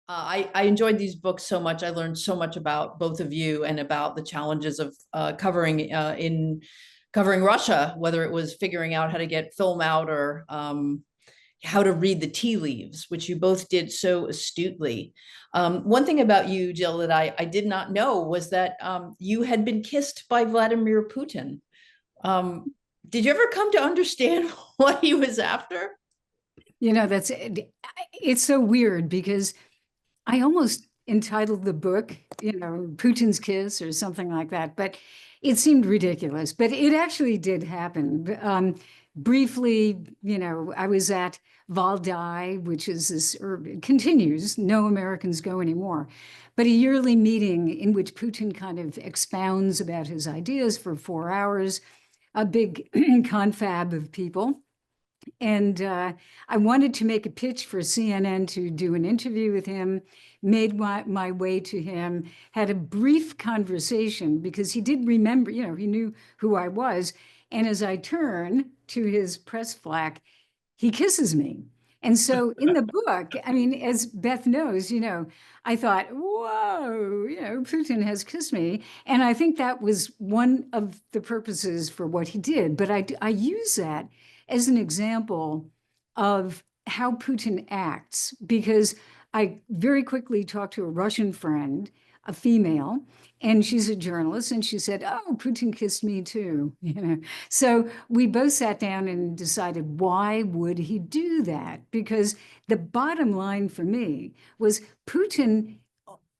I enjoyed these books so much. I learned so much about both of you and about the challenges of covering Russia, whether it was figuring out how to get film out or how to read the tea leaves, which you both did so astutely. One thing about you, Jill, that I did not know was that you had been kissed by Vladimir Putin. Um, did you ever come to understand what he was after? It's so weird because I almost entitled the book, Putin's Kiss or something like that, but it seemed ridiculous. But it actually did happen. Briefly, I was at Valdai, which is this, or it continues, no Americans go anymore, but a yearly meeting in which Putin kind of expounds about his ideas for 4 hours, a big confab of people. And I wanted to make a pitch for CNN to do an interview with him, made my way to him, had a brief conversation because he did remember, he knew who I was. And as I turn to his press flack, he kisses me. And so in the book, I mean, as Beth knows, I thought, whoa, Putin has kissed me. And I think that was one of the purposes for what he did. But I use that as an example of how Putin acts, because I very quickly talked to a Russian friend, a female, and she's a journalist, and she said, "Oh, Putin kissed me too." So we both sat down and decided, why would he do that? Because the bottom line for me was Putin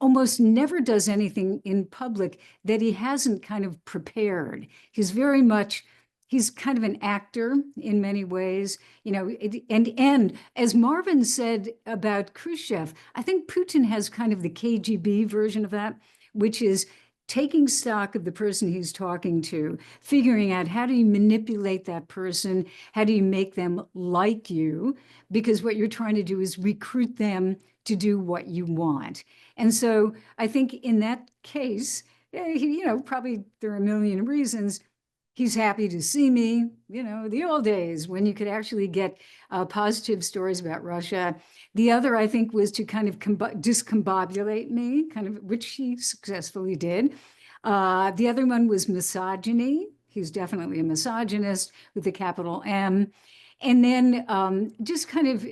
almost never does anything in public that he hasn't kind of prepared. He's kind of an actor in many ways, and as Marvin said about Khrushchev, I think Putin has kind of the KGB version of that, which is taking stock of the person he's talking to, figuring out how do you manipulate that person, how do you make them like you, because what you're trying to do is recruit them to do what you want. And so I think in that case, probably there are a million reasons. He's happy to see me, the old days when you could actually get positive stories about Russia. The other, I think, was to kind of discombobulate me, which he successfully did. The other one was misogyny. He's definitely a misogynist with a capital M. And then just kind of,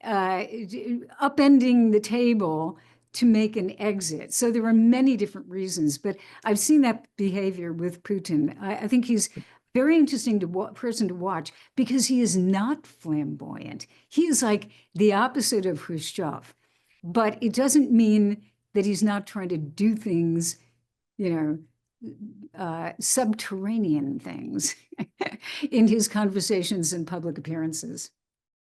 upending the table to make an exit. So there are many different reasons, but I've seen that behavior with Putin. I think he's very interesting person to watch because he is not flamboyant. He is like the opposite of Khrushchev, but it doesn't mean that he's not trying to do things, subterranean things in his conversations and public appearances.